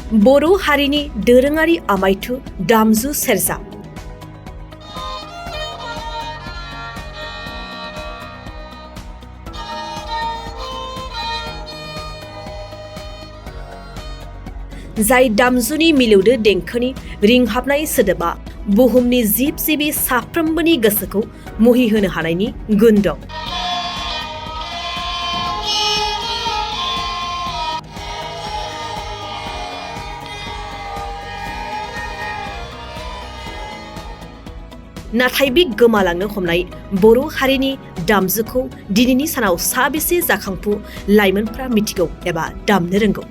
बर' हारिनि दोरोङारि आमायथु दामजु सेरजा। जाय दामजुनि मिलौदो देंखोनि रिंहाबनाय सोदोबा बुहुमनि जिब जिबि साफ्रोमबोनि गोसोखौ मुहिहोनो हानायनि गुन दं। नाथाय बे गोमालांनो हमनाय बर' हारिनि दामजुखौ दिनैनि सानाव साबेसे जाखांफु लाइमोनफ्रा मिथिगौ एबा दामनो रोंगौ?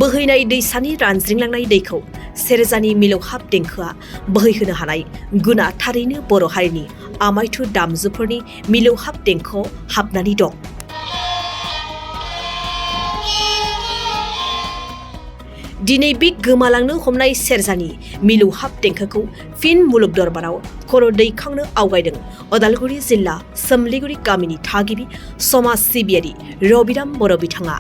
बोहैनाय दैसानि रानज्रिंलांनाय दैखौ सेरजानि मिलौहाब देंखोआ बोहैहोनो हानाय गुना थारैनो बर' हारिनि आमायथु दामजुफोरनि मिलौहाब देंखोआव हाबनानै दं। दिनै बे गोमालांनो हमनाय सेरजानि मिलौहाब देंखोखौ फिन मुलुग दरबाराव खर' दैखांनो आवगायदों उदालगुरि जिल्ला सोमलिगुरि गामिनि थागिबि समाज सिबियारि रबिराम बर' बिथाङा।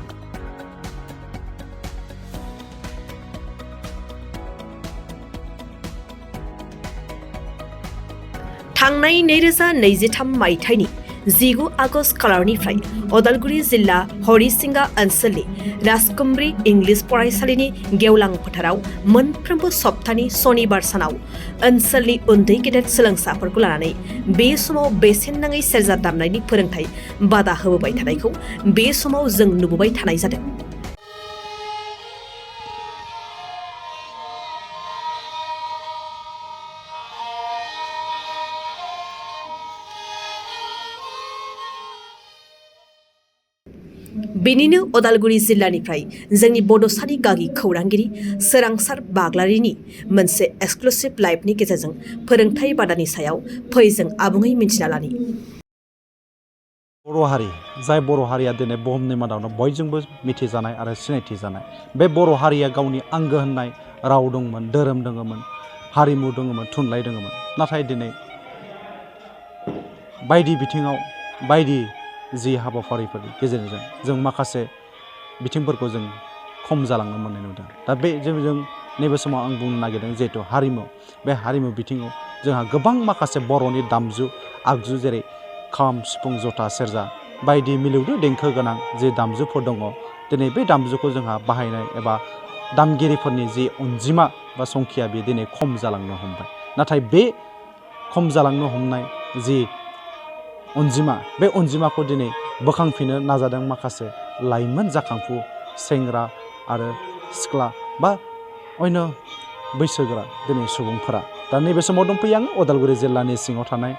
थांनाय 2023 मायथाइनि 19 आगस्ट खालारनिफ्राय उदालगुरि जिल्ला हरिसिंगा ओनसोलनि राजकुमब्रि इंलिस फरायसालिनि गेवलां फोथाराव मोनफ्रोमबो सप्तानि सनिबार सानाव ओनसोलनि उन्दै गेदेर सोलोंसाफोरखौ लानानै बे समाव बेसेन नाङै सेरजा दामनायनि फोरोंथाय बादा होबोबाय थानायखौ बे समाव जों नुबोबाय थानाय जादों। बेनिनो उदालगुरि जिल्लानिफ्राय जोंनि बड'सानि गागि खौरांगिरि सोरांसार बाग्लारिनि मोनसे एक्सक्लुसिभ लाइभनि गेजेरजों फोरोंथाय बादानि सायाव फै जों आबुङै मिन्थिना लानि। बर' हारि जाय बर' हारिया दिनै बुहुमनि मादावनो बयजोंबो मिथिजानाय आरो सिनायथि जानाय बे बर' हारिया गावनि आंगो होननाय राव दंमोन, धोरोम दङमोन, हारिमु दङमोन, थुनलाइ दङमोन। नाथाय दिनै बायदि बिथिङाव बायदि जि हाबाफारिफोरनि गेजेरजों जों माखासे बिथिंफोरखौ जों खम जालांनो मोननाय नुदों। दा बे जों नैबे समाव आं बुंनो नागिरदों जिहेथु हारिमु, बे हारिमु बिथिङाव जोंहा गोबां माखासे बर'नि दामजु आगजु जेरै खाम, सिफुं, जथा, सेरजा बायदि मिलौदो देंखो गोनां जे दामजुफोर दङ, दिनै बे दामजुखौ जोंहा बाहायनाय एबा दामगिरिफोरनि जि अनजिमा बा संख्या बे दिनै खम जालांनो हमबाय। नाथाय बे खम जालांनो हमनाय जि अनजिमा, बे अनजिमाखौ दिनै बोखांफिननो नाजादों माखासे लाइमोन जाखांफु सेंग्रा आरो सिख्ला बा अन्य बैसोगोरा दिनै सुबुंफोरा। दा नैबे समाव दंफैयो आङो उदालगुरि जिल्लानि सिङाव थानाय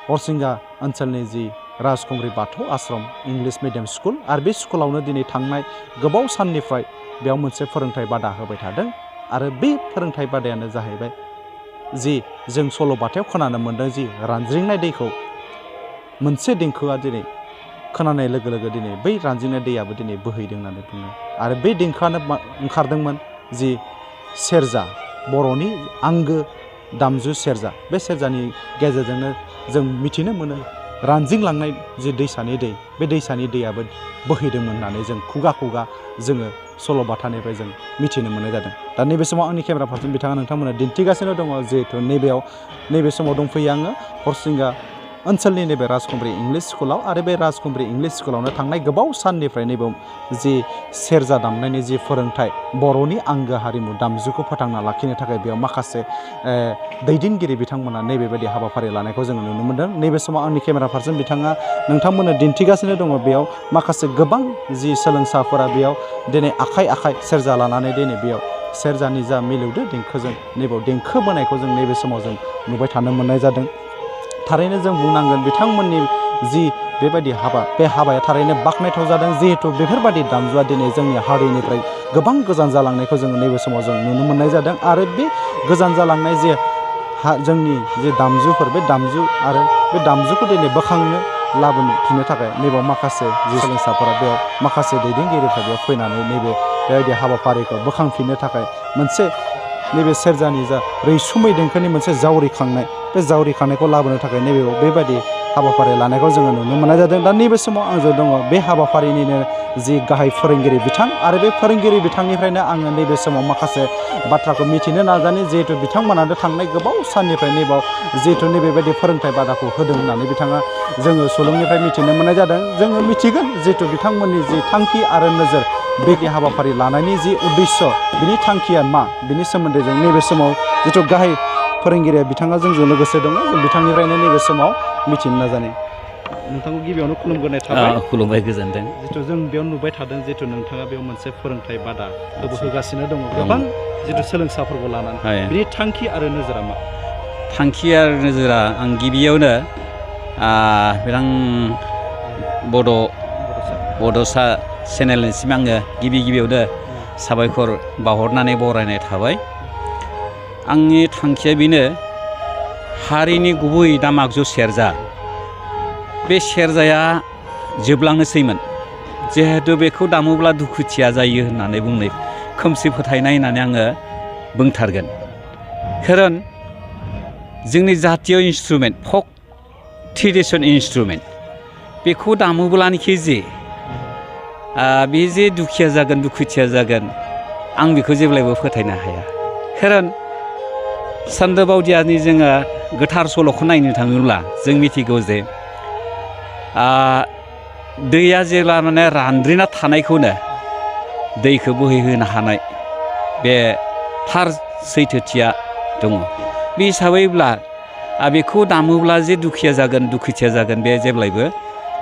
हरसिंगा ओनसोलनि जि राजकुमब्रि बाथौ आश्रम इंलिस मिडियाम स्कुल आरो बे स्कुलावनो दिनै थांनाय गोबाव साननिफ्राय बेयाव मोनसे फोरोंथाय बादा होबाय थादों। आरो बे फोरोंथाय बादायानो जाहैबाय जि जों सल'बाथायाव खोनानो मोन्दों जि रानज्रिंनाय दैखौ मोनसे देंखोआ दिनै खोनानाय लोगो लोगो दिनै बै रानज्रिंनाय दैयाबो दिनै बोहैदों होननानै बुङो। आरो बे देंखोआनो ओंखारदोंमोन जि सेरजा, बर'नि आंगो दामजु सेरजा। बे सेरजानि गेजेरजोंनो जों मिथिनो मोनो रानज्रिंलांनाय जि दैसानि दै, बे दैसानि दैयाबो बोहैदोंमोन होननानै जों खुगा खुगा जोङो सल'बाथानिफ्राय जों मिथिनो मोननाय जादों। दा नैबे समाव आंनि केमेरा पार्सन बिथाङा नोंथांमोना दिन्थिगासिनो दङ जिहेथु नैबे समाव दंफैयो आङो हरसिंगा ओनसोलनि नैबे राजकुमब्रि इंलिस स्कुलाव। आरो बे राजकुमब्रि इंलिस स्कुलावनो थांनाय गोबाव साननिफ्राय नैबे जि सेरजा दामनायनि जि फोरोंथाय, बर'नि आंगो हारिमु दामजुखौ फोथांना लाखिनो थाखाय बेयाव माखासे दैदेनगिरि बिथांमोना नैबेबायदि हाबाफारि लानायखौ जोङो नुनो मोन्दों। नैबे समाव आंनि केमेरा पार्सन बिथाङा नोंथांमोननो दिन्थिगासिनो दङ बेयाव माखासे गोबां जि सोलोंसाफोरा बेयाव दिनै आखाइ आखाइ सेरजा लानानै दिनै बेयाव सेरजानि जा मिलौदो देंखोजों नैबेयाव देंखो बोनायखौ जों नैबे समाव जों नुबाय थानो मोननाय जादों। थारैनो जों बुंनांगोन बिथांमोननि जि बेबायदि हाबा, बे हाबाया थारैनो बाख्नायथाव जादों। जिहेथु बेफोरबायदि दामजुआ दिनै जोंनि हारिनिफ्राय गोबां गोजान जालांनायखौ जोङो नैबे समाव जों नुनो मोननाय जादों। आरो बे गोजान जालांनाय जे जोंनि जे दामजुफोर, बे दामजु आरो बे दामजुखौ दिनै बोखांनो लाबोफिननो थाखाय नैबेयाव माखासे जि सोलोंसाफोरा बेयाव माखासे दैदेनगिरिफ्रा बेयाव फैनानै बेबायदि हाबाफारिखौ बोखांफिननो थाखाय मोनसे नैबे सेरजानि जा रैसुमै देंखोनि मोनसे जावरिखांनाय, बे जावरिखांनायखौ लाबोनो थाखाय नैबेयाव बेबायदि हाबाफारि लानायखौ जोङो नुनो मोननाय जादों। दा नैबे समाव आंजों दङ बे हाबाफारिनिनो जि गाहाय फोरोंगिरि बिथां आरो बे फोरोंगिरि बिथांनिफ्रायनो आङो नैबे समाव माखासे बाथ्राखौ मिथिनो नाजानि जिहेथु बिथांमोनानो थांनाय गोबाव साननिफ्राय नैबाव जिहेथु नैबेबायदि फोरोंथाइ बादाखौ होदों होननानै बिथाङा जोङो सुलुंनिफ्राय मिथिनो मोननाय जादों। जोङो मिथिगोन जिहेथु बिथांमोननि जि थांखि आरो नोजोर बे हाबाफारि लानायनि जि उद्देश्य बिनि थांखिया मा बिनि सोमोन्दै जों नैबे समाव जिथु गाहाय फोरोंगिरिया बिथाङा जोंजों लोगोसे दङ जों बिथांनिफ्रायनो नैबे समाव मिथिनो नाजानि। नोंथांखौ गिबियावनो खुलुमग्रोनाय थाबाय। खुलुमबाय, गोजोनथों। जिथु जों बेयाव नुबाय थादों जिथु नोंथाङा बेयाव मोनसे फोरोंथाइ बादा होगासिनो दङ गोबां जिथु सोलोंसाफोरखौ लानानै बिनि थांखि आरो नोजोरा मा? थांखि आरो नोजोरा आं गिबियावनो बिथां बड'सा चेनेलनिसिम आङो गिबियावनो साबायखर बावहरनानै बरायनाय थाबाय। आंनि थांखिया बेनो हारिनि गुबै दामजु सेरजा, बे सेरजाया जोबलांनोसैमोन जिहेतु बेखौ दामोब्ला दुखुथिया जायो होननानै बुंनाय खोमसि फोथायनाय होननानै आङो बुंथारगोन। खारन जोंनि जातीय इन्सट्रुमेन्ट फक ट्रेडिसन इन्सट्रुमेन्ट बेखौ दामोब्लानोखि जे बे जे दुखिया जागोन दुखुथिया जागोन आं बेखौ जेब्लायबो फोथायनो हाया। खारन सान्दो बावदियानि जोङो गोथार सल'खौ नायनो थाङोब्ला जों मिथिगौ जे दैया जेब्ला माने रानद्रिना थानायखौनो दैखौ बोहैहोनो हानाय बे थार सैथोथिया दङ। बे हिसाबैब्ला बेखौ दामोब्ला जे दुखिया जागोन दुखुथिया जागोन बे जेब्लायबो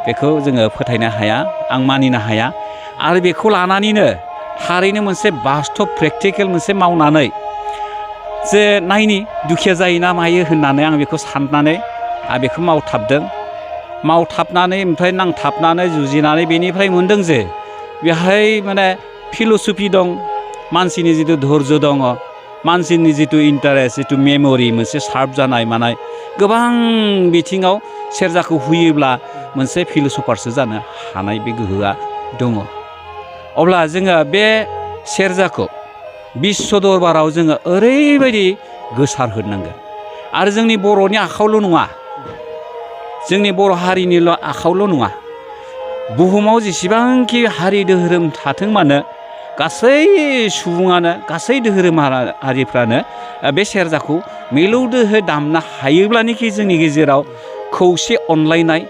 बेखौ जोङो फोथायनो हाया, आं मानिनो हाया। आरो बेखौ लानानैनो थारैनो मोनसे बास्तब प्रेक्टिकेल मोनसे मावनानै जे नायनि दुखिया जायोना मायो होननानै आं बेखौ साननानै बेखौ मावथाबनानै ओमफ्राय नांथाबनानै जुजिनानै बेनिफ्राय मोनदों जे बेहाय माने फिल'सफि दं, मानसिनि जिथु धैर्य दङ, मानसिनि जिथु इन्टारेस्ट जिथु मेम'रि मोनसे सार्प जानाय मानाय गोबां बिथिङाव सेरजाखौ हुयोब्ला मोनसे फिल'सफारसो जानो हानाय बे गोहोआ दङ। अब्ला जोङो बे सेरजाखौ बिश्व दरबाराव जोङो ओरैबायदि गोसारहोनांगोन। आरो जोंनि बर'नि आखायावल' नङा, जोंनि बर' हारिनिल' आखायावल' नङा, बुहुमाव जेसेबांखि हारि धोरोम थाथों मानो गासै सुबुङानो गासै धोरोमारिफ्रानो बे सेरजाखौ मिलौदोहै दामनो हायोब्लानोखि जोंनि गेजेराव खौसे अनलायनाय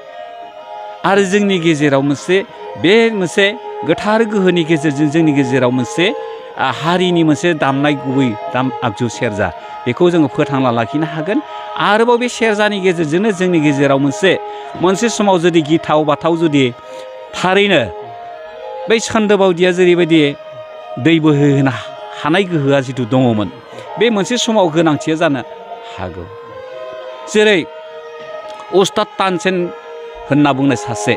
आरो जोंनि गेजेराव मोनसे गोथार गोहोनि गेजेरजों जोंनि गेजेराव मोनसे हारिनि मोनसे दामनाय गुबै आगजु सेरजा बेखौ जोङो फोथांना लाखिनो हागोन। आरोबाव बे सेरजानि गेजेरजोंनो जोंनि गेजेराव मोनसे समाव जुदि गिथाव बाथाव जुदि थारैनो बै सान्दो बावदिया जेरैबायदि दै बोहैहोनो हानाय गोहोआ जिथु दङमोन बे मोनसे समाव गोनांथिया जानो हागौ। जेरै उस्ताद तानसेन होनना बुंनाय सासे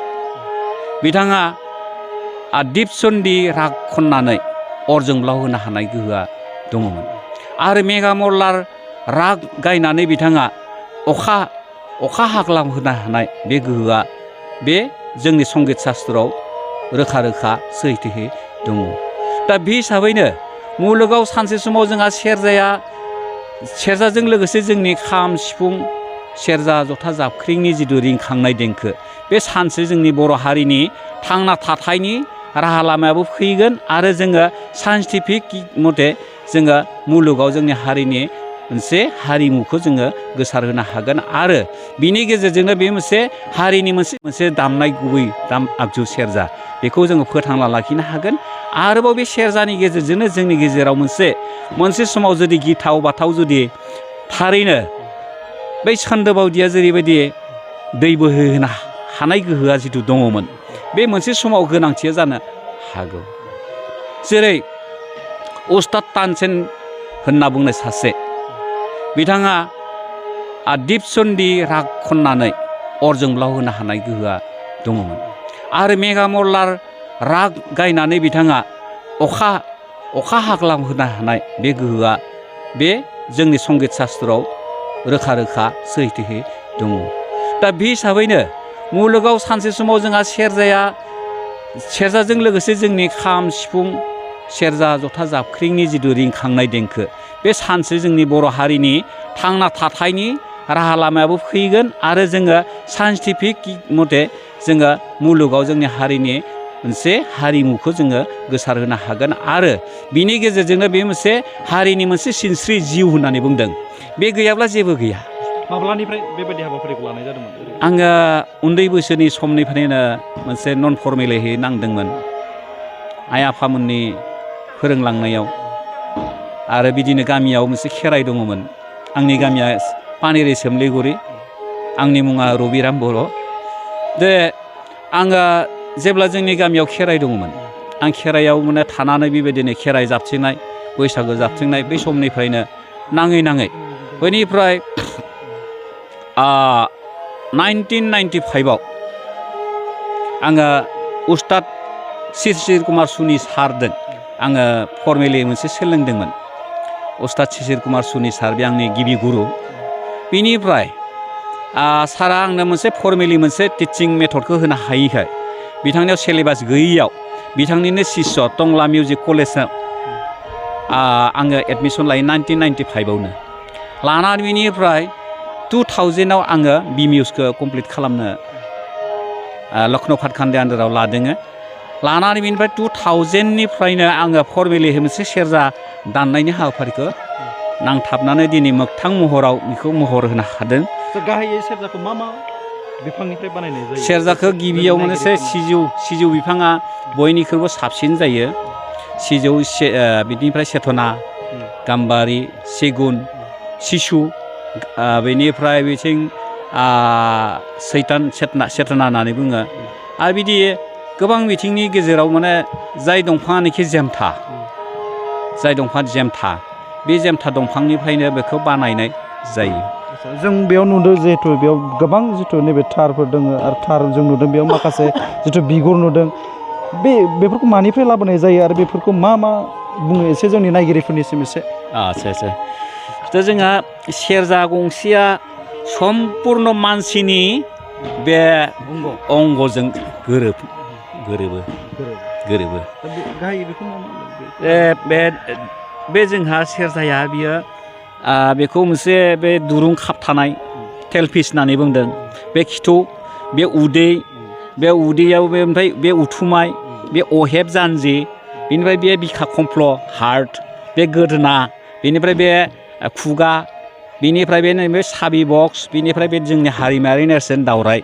बिथाङा दिपसन्दि राग खननानै अर जोंब्लावहोनो हानाय गोहोआ दङमोन। आरो मेगा मल्लार राग गायनानै बिथाङा अखा हाग्लांहोनो हानाय बे गोहोआ बे जोंनि संगित शास्त्रआव रोखा रोखा सैथोयै दङ। दा बे हिसाबैनो मुलुगाव सानसे समाव जोंहा सेरजाजों लोगोसे जोंनि खाम सिफुं सेरजा जथा जाबख्रिंनि जिथु रिंखांनाय देंखो बे सानसे जोंनि बर' हारिनि थांना थाथायनि राहा लामायाबो फैगोन। आरो जोङो साइन्टिफिक मथे जोङो मुलुगाव जोंनि हारिनि मोनसे हारिमुखौ जोङो गोसारहोनो हागोन। आरो बिनि गेजेरजोंनो बे मोनसे हारिनि मोनसे दामनाय गुबै आगजु सेरजा बेखौ जोङो फोथांना लाखिनो हागोन। आरोबाव बे सेरजानि गेजेरजोंनो जोंनि गेजेराव मोनसे समाव जुदि गिथाव बाथाव जुदि थारैनो बै सान्दो बावदिया जेरैबायदि दै बोहैहोनो हानाय गोहोआ जिथु दङमोन बे मोनसे समाव गोनांथिया जानो हागौ। जेरै उस्ताद तानसेन होनना बुंनाय सासे बिथाङा दिपसन्दि राग खननानै अर जोंब्लावहोनो हानाय गोहोआ दङमोन। आरो मेगा मल्लार राग गायनानै बिथाङा अखा हाग्लांहोनो हानाय बे गोहोआ बे जोंनि संगित शास्त्रआव रोखा रोखा सैथोयै दङ। दा बे हिसाबैनो मुलुगाव सानसे समाव जोंहा सेरजाजों लोगोसे जोंनि खाम सिफुं सेरजा जथा जाबख्रिंनि जिथु रिंखांनाय देंखो बे सानसे जोंनि बर' हारिनि थांना थाथायनि राहा लामायाबो फैगोन आरो जोङो साइन्टिफिक मथे जोङो मुलुगाव जोंनि हारिनि मोनसे हारिमुखौ जोङो गोसारहोनो हागोन आरो बिनि गेजेरजोंनो बे मोनसे हारिनि मोनसे सिनस्रि जिउ होननानै बुंदों बे गैयाब्ला जेबो गैया। माब्लानिफ्राय बेबायदि हाबाफारिखौ लानाय जादोंमोन? आङो उन्दै बैसोनि समनिफ्रायनो मोनसे नन फर्मेलहै नांदोंमोन आइ आफामोननि फोरोंलांनायाव आरो बिदिनो गामियाव मोनसे खेराइ दङमोन। आंनि गामिया पानेरि सोमलिगुरि, आंनि मुङा रबिराम बर'। आङो जेब्ला जोंनि गामियाव खेराइ दङमोन आं खेराइयाव माने थानानै बेबायदिनो खेराइ जाबथिंनाय बैसागो जाबथिंनाय बै समनिफ्रायनो नाङै बेनिफ्राय 1995आव आङो उस्ताद शिशिर कुमार सुनि सारजों आङो फर्मेलि मोनसे सोलोंदोंमोन। उस्ताद शिशिर कुमार सुनि सार बे आंनि गिबि गुरु। बिनिफ्राय सारा आंनो मोनसे फर्मेलि मोनसे टिचिं मेथडखौ होनो हायैखाय बिथांनियाव सिलेबास गैयैयाव बिथांनिनो शिष्य टंला मिउजिक कलेजाव आङो एडमिसन लायो 1995आवनो लानानै बिनिफ्राय 2000आव आङो BMUSखौ कमप्लिट खालामनो लखनौ भाटखान्डे आन्दाराव लादोङो। लानानै बिनिफ्राय 2000निफ्रायनो आङो फर्मेलि मोनसे सेरजा दाननायनि हाबाफारिखौ नांथाबनानै दिनै मोगथां महराव बेखौ महर होनो हादों। गाहायै सेरजाखौ मा बिफांनिफ्राय बानायनाय जायो? सेरजाखौ गिबियाव मोनसे सिजौ बिफाङा बयनिख्रुइबो साबसिन जायो। सिजौ बिनिफ्राय सेथना, गाम्बारि, सिगुन, सिसु, बेनिफ्राय बिथिं सैतान सेथना होननानै बुङो। आरो बिदि गोबां बिथिंनि गेजेराव माने जाय दंफाङानोखि जेमथा बे जेमथा दंफांनिफ्रायनो बेखौ बानायनाय जायो। जों बेयाव नुदों जिहेथु बेयाव गोबां जिथु नैबे थारफोर दङ आरो थार जों नुदों बेयाव माखासे जिथु बिगुर नुदों बेफोरखौ मानिफ्राय लाबोनाय जायो आरो बेफोरखौ मा बुङो एसे जोंनि नायगिरिफोरनिसिम एसे? आच्छा दा जोंहा सेरजा गंसेया सम्पुर्ण मानसिनि बे अंगजों गोरोबो। बे जोंहा सेरजाया बियो बेखौ मोनसे बे दुरुं खाबथानाय टेलपिस होननानै बुंदों। बे खिथु, बे उदैयाव ओमफ्राय बे उथुमाय, बे अहेब जानजि, बेनिफ्राय बे बिखा खमफ्ल हार्ट, बे गोदोना, बेनिफ्राय बे खुगा, बेनिफ्राय बे साबि बक्स, बेनिफ्राय बे जोंनि हारिमायारि नेरसोन दावराय।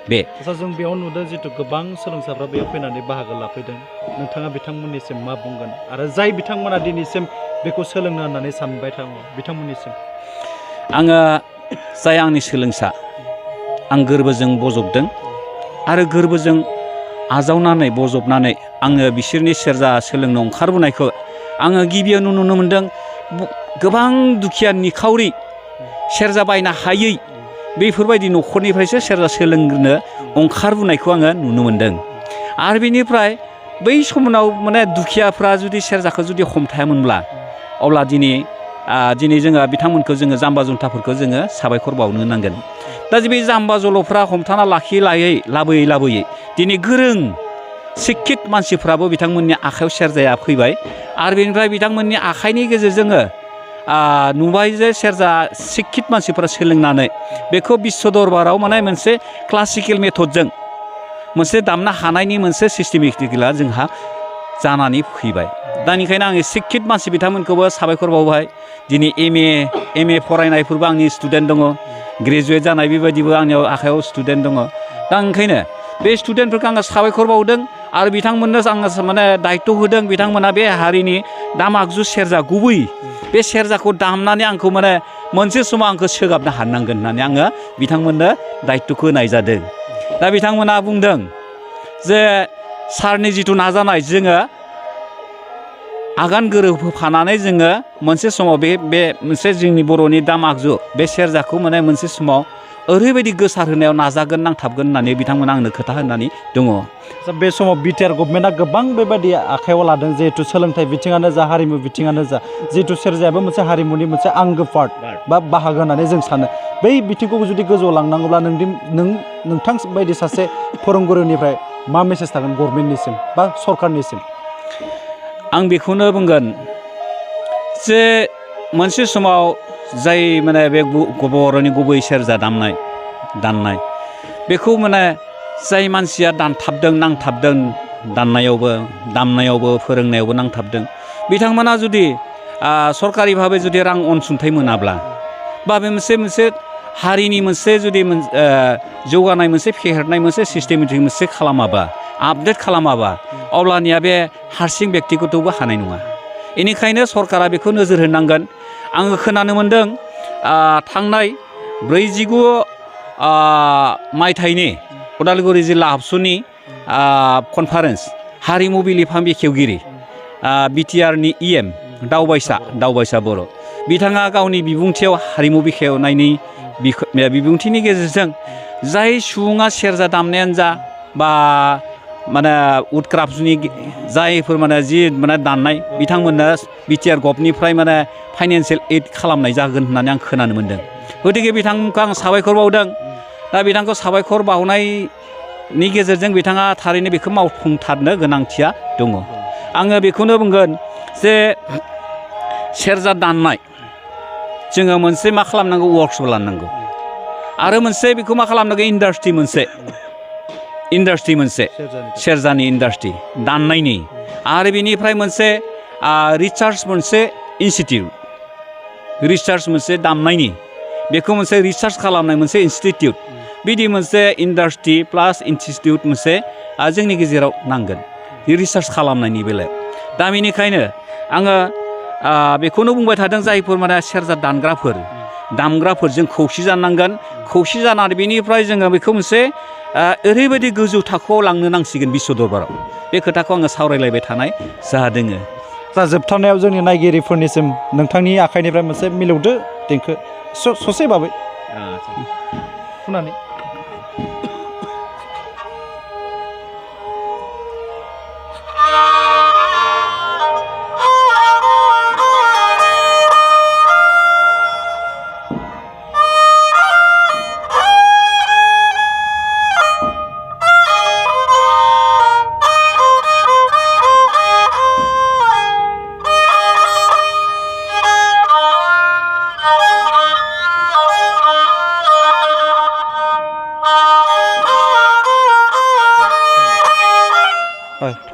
बे जों बेयाव नुदों जिथु गोबां सोलोंसाफ्रा बेयाव फैनानै बाहागो लाफैदों। नोंथाङा बिथांमोननिसिम मा बुंगोन आरो जाय बिथांमोना दिनैसिम बेखौ सोलोंनो होननानै सानबाय दङ बिथांमोननिसिम? आङो जाय आंनि सोलोंसा आं गोरबोजों बजबदों आरो गोरबोजों आजावनानै बजबनानै आङो बिसोरनि सेरजा सोलोंनो ओंखारबोनायखौ आङो गिबियावनो नुनो मोन्दों। गोबां दुखिया निखावरि सेरजा बायनो हायै बेफोरबायदि न'खरनिफ्रायसो सेरजा सोलोंनो ओंखारबोनायखौ आङो नुनो मोन्दों। आरो बेनिफ्राय बै समाव माने दुखियाफ्रा जुदि सेरजाखौ जुदि हमथायामोनब्ला अब्ला दिनै जोङो बिथांमोनखौ जोङो जाम्बा जुन्थाफोरखौ जोङो साबायखर बावनो नांगोन। दा बे जाम्बा जल'फ्रा हमथाना लाबोयै दिनै गोरों सिक्खित मानसिफ्राबो बिथांमोननि आखायाव सेरजाया फैबाय आरो बेनिफ्राय बिथांमोननि आखाइनि गेजेरजोंनो नुबाय जे सेरजा सिक्खित मानसिफ्रा सोलोंनानै बेखौ बिश्व दरबाराव माने मोनसे क्लासिकेल मेथडजों मोनसे दामनो हानायनि मोनसे सिस्टेमेटिकआ जोंहा जानानै फैबाय। दा ओंखायनो आङो सिक्खित मानसि बिथांमोनखौबो साबायखर बावबाय। दिनै एम ए फरायनायफोरबो आंनि स्टुडेन्ट दङ, ग्रेजुवेट जानाय बेबायदिबो आंनियाव आखायाव स्टुडेन्ट दङ। दा ओंखायनो बे स्टुडेन्टफोरखौ आङो साबायखर बावदों आरो बिथांमोननो आङो माने दायित्व होदों। बिथांमोना बे हारिनि दाम आगजु सेरजा गुबै बे सेरजाखौ दामनानै आंखौ माने मोनसे समाव आंखौ सोगाबनो हानांगोन होननानै आङो बिथांमोननो दायित्वखौ होनाय जादों। दा बिथांमोना बुंदों जे सारनि जिथु नाजानाय जोङो आगान गोरोबहोफानानै जोङो मोनसे समाव बे मोनसे जोंनि बर'नि दाम आगजु बे सेरजाखौ माने मोनसे समाव ओरैबायदि गोसार होनायाव नाजागोन नांथाबगोन होननानै बिथांमोना आंनो खोथा होननानै दङ। बे समाव बिटिआर गभर्नमेन्टआ गोबां बेबायदि आखायाव लादों जिहेतु सोलोंथाइ बिथिङानो जा हारिमु बिथिङानो जा जिहेतु सेरजायाबो मोनसे हारिमुनि मोनसे आंगो पार्ट बा बाहागो होननानै जों सानो। बै बिथिंखौ जुदि गोजौआव लांनांगौब्ला नोंथां बायदि सासे फोरोंगुरुनिफ्राय मा मेसेज थागोन गभर्नमेन्टनिसिम बा सरकारनिसिम? आं बेखौनो बुंगोन जे मोनसे समाव जाय माने बे बर'नि गुबै सेरजा दामनाय बेखौ माने जाय मानसिया दानथाबदों नांथाबदों दामनायावबो फोरोंनायावबो नांथाबदों बिथांमोना जुदि सरकारि भाबै जुदि रां अनसुंथाइ मोनाब्ला बा बे मोनसे हारिनि मोनसे जुदि जौगानाय मोनसे फेहेरनाय मोनसे सिस्टेमेटिक मोनसे खालामाबा आपडेट खालामाबा अब्लानिया बे हारसिं बेक्तिगतबो हानाय नङा बेनिखायनो सरकारा बेखौ नोजोर होनांगोन आङो खोनानो मोन्दों थांनाय 49 मायथाइनि उदालगुरि जिल्ला आबसुनि कनफारेन्स हारिमु बिलिफां बेखेवगिरि बिटिआरनि इएम दावबायसा बर' बिथाङा गावनि बिबुंथियाव हारिमु बेखेवनायनि बिबुंथिनि गेजेरजों जाय सुबुङा सेरजा दामनायानो जा बा माने उदक्राफ्टनि जायफोर माने दाननाय बिथांमोननो बिटिआर गभनिफ्राय माने फाइनान्सियेल एड खालामनाय जागोन होननानै आं खोनानो मोन्दों गतिके बिथांखौ आं साबायखर बावदों दा बिथांखौ साबायखर बावनायनि गेजेरजों बिथाङा थारैनो बेखौ मावफुंथारनो गोनांथिया दङ आङो बेखौनो बुंगोन जे सेरजा दाननाय जोङो मोनसे मा खालामनांगौ वर्कशप लानांगौ आरो मोनसे बेखौ मा खालामनांगौ इन्डास्ट्रि मोनसे सेरजानि इन्डास्ट्रि दाननायनि आरो बेनिफ्राय मोनसे रिसार्च मोनसे इनस्टिटिउट रिसार्च मोनसे दामनायनि बेखौ मोनसे रिसार्च खालामनाय मोनसे इनस्टिटिउट बिदि मोनसे इन्डास्ट्रि प्लास इनस्टिटिउट मोनसे जोंनि गेजेराव नांगोन रिसार्च खालामनायनि बेलायाव दा बेनिखायनो आङो बेखौनो बुंबाय थादों जायफोर माने सेरजा दामग्राफोरजों खौसे जानांगोन खौसे जानानै बेनिफ्राय जोङो बेखौ मोनसे ओरैबायदि गोजौ थाखोआव लांनो नांसिगोन बिश्व दरबाराव बे खोथाखौ आङो सावरायलायबाय थानाय जादों दा जोबथारनायाव जोंनि नायगिरिफोरनिसिम नोंथांनि आखाइनिफ्राय मोनसे मिलौदो देंखो ससेबाबो फुनानै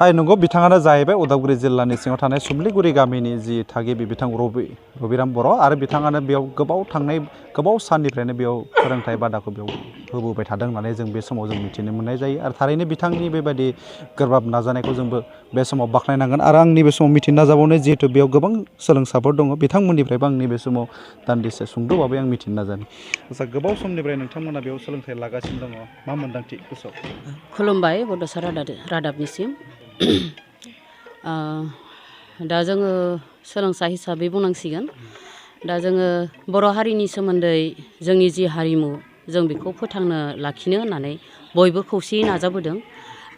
नंगौ बिथाङानो जाहैबाय उदालगुरि जिल्लानि सिङाव थानाय सुम्लिगुरि गामिनि जि थागिबि बिथां रबिराम बर' आरो बिथाङानो बेयाव गोबाव साननिफ्रायनो बेयाव फोरोंथाइ बादाखौ बेयाव होबोबाय थादों होननानै जों बे समाव जों मिथिनो मोननाय जायो आरो थारैनो बिथांनि बेबायदि गोब्राब नाजानायखौ जोंबो बे समाव बाख्नायनांगोन आरो आं नैबे समाव मिथिनो नाजाबावनो जिहेतु बेयाव गोबां सोलोंसाफोर दङ बिथांमोननिफ्रायबो आं नैबे समाव दान्दिसे सुंद'बाबो आं मिथिनो नाजानि आच्चा गोबाव समनिफ्राय नोंथांमोना बेयाव सोलोंथाइ लागासिनो दङ मा मोन्दांथि गोसोआव खुलुमबाय बड'सा रादाबनिसिम दा जोङो सोलोंसा हिसाबै बुंनांसिगोन दा जोङो बर' हारिनि सोमोन्दै जोंनि जि हारिमु जों बेखौ फोथांनो लाखिनो होननानै बयबो खौसेयै नाजाबोदों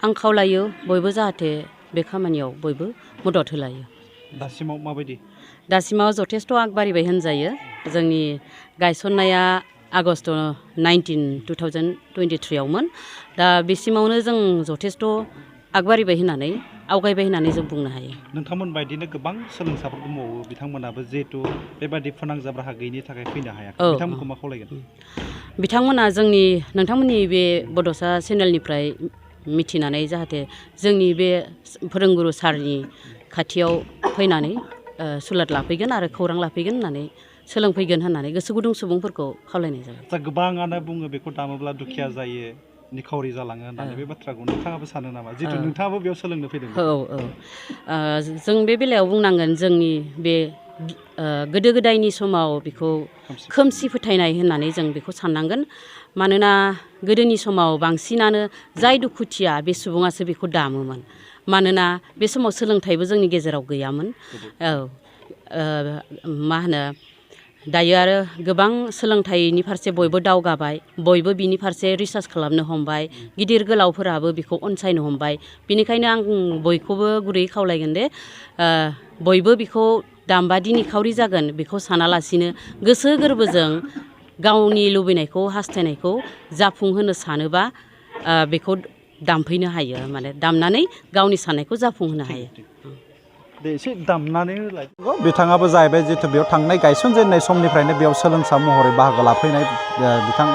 आं खावलायो बयबो जाहाथे बे खामानियाव बयबो मदद होलायो दासिमाव माबायदि दासिमाव जथेस्थ' आगबारिबाय होनजायो जोंनि गायसननाया आगस्ट 19, 2023आवमोन दा बेसिमावनो जों जथेस्थ' आवगायबाय होननानै जों बुंनो हायो नोंथांमोन बायदिनो गोबां सोलोंसाफोर दंबावो बिथांमोनाबो जिहेतु बेबायदि फोनांजाब राहा गैयिनि थाखाय फैनो हायाखै बिथांमोनखौ मा खावलायगोन बिथांमोना नोंथांमोननि बे बड'सा चेनेलनिफ्राय मिथिनानै जाहाथे जोंनि बे फोरोंगुरु सारनि खाथियाव फैनानै सुलाद लाफैगोन आरो खौरां लाफैगोन होननानै सोलोंफैगोन होननानै गोसो गुदुं सुबुंफोरखौ खावलायनाय जाबाय गोबाङानो बुङो बेखौ दामोब्ला दुखिया जायो निखावरि जालाङो होननानै बे बाथ्राखौ नोंथाङाबो सानो नामा जिहेतु नोंथाङाबो बेयाव सोलोंनो फैदों जों बे बेलायाव बुंनांगोन जोंनि बे गोदो गोदायनि समाव बेखौ खोमसि फोथायनाय होननानै जों बेखौ साननांगोन मानोना गोदोनि समाव बांसिनानो जाय दुखुथिया बे सुबुङासो बेखौ दामोमोन मानोना बे समाव सोलोंथाइबो जोंनि गेजेराव गैयामोन मा होनो दायो आरो गोबां सोलोंथाइनि फारसे बयबो दावगाबाय बयबो बिनि फारसे रिसार्च खालामनो हमबाय गिदिर गोलावफोराबो बेखौ अनसायनो हमबाय बेनिखायनो आं बयखौबो गुरैयै खावलायगोन दे बयबो बेखौ दामबादि निखावरि जागोन बेखौ सानालासिनो गोसो गोरबोजों गावनि लुबैनायखौ हास्थायनायखौ जाफुंहोनो सानोबा बेखौ दामफैनो हायो माने दामनानै गावनि साननायखौ जाफुंहोनो हायो दे एसे दामनानै होलाय बिथाङाबो जाहैबाय जितु बेयाव थांनाय गायसनजेननाय समनिफ्रायनो बेयाव सोलोंसा महरै बाहागो लाफैनाय बिथां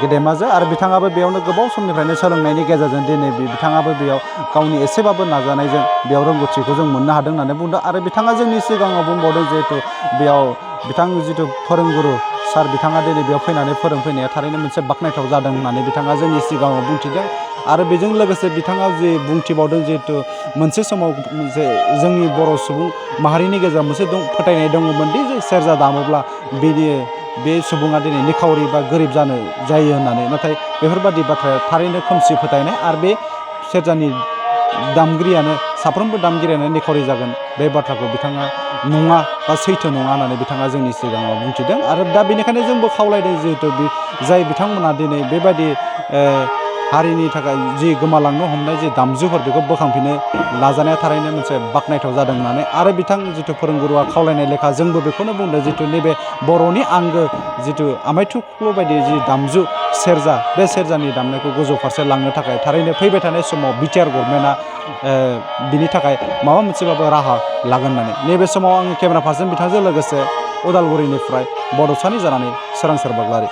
गेदेमाजो आरो बिथाङाबो बेयावनो गोबाव समनिफ्रायनो सोलोंनायनि गेजेरजों दिनै बिथाङाबो बेयाव गावनि एसेबाबो नाजानायजों बेयाव रोंगौथिखौ जों मोननो हादों होननानै बुंदों आरो बिथाङा जोंनि सिगाङाव बुंबावदों जिहेतु बेयाव बिथां जितु फोरोंगुरु सार बिथाङा दिनै बेयाव फैनानै फोरोंफैनाया थारैनो मोनसे बाख्नायथाव जादों होननानै बिथाङा जोंनि सिगाङाव बुंथिदों आरो बेजों लोगोसे बिथाङा जि बुंथिबावदों जिहेतु मोनसे समाव जे जोंनि बर' सुबुं माहारिनि गेजेराव मोनसे फोथायनाय दङमोन दि जे सेरजा दामोब्ला बे सुबुङा दिनै निखावरि बा गोरिब जायो होननानै नाथाय बेफोरबादि बाथ्राया थारैनो खोमसि फोथायनाय आरो बे सेरजानि दामगिरियानो साफ्रोमबो दामगिरियानो निखावरि जागोन बे बाथ्राखौ बिथाङा नङा बा सैथो नङा होननानै बिथाङा जोंनि सिगाङाव बुंथिदों आरो दा बेनिखायनो जोंबो खावलायदों जिहेतु जाय बिथांमोना दिनै बेबायदि हारिनि थाखाय जि गोमालांनो हमनाय जि दामजुफोर बेखौ बोखांफिननो नाजानाया थारैनो मोनसे बाख्नायथाव जादों होननानै आरो बिथां जितु फोरोंगुरुआ खावलायनाय लेखा जोंबो बेखौनो बुंदों जितु नैबे बर'नि आंगो जितु आमाय थुख्ल' बायदि जि दामजु सेरजा बे सेरजानि दामनायखौ गोजौ फारसे लांनो थाखाय थारैनो फैबाय थानाय समाव बिटिआर गभर्नमेन्टआ बिनि थाखाय माबा मोनसेबाबो राहा लागोन होननानै नैबे समाव आङो केमेरा पार्सन बिथांजों लोगोसे उदालगुरिनिफ्राय बड'सानि जानानै सोरांसार बाग्लारि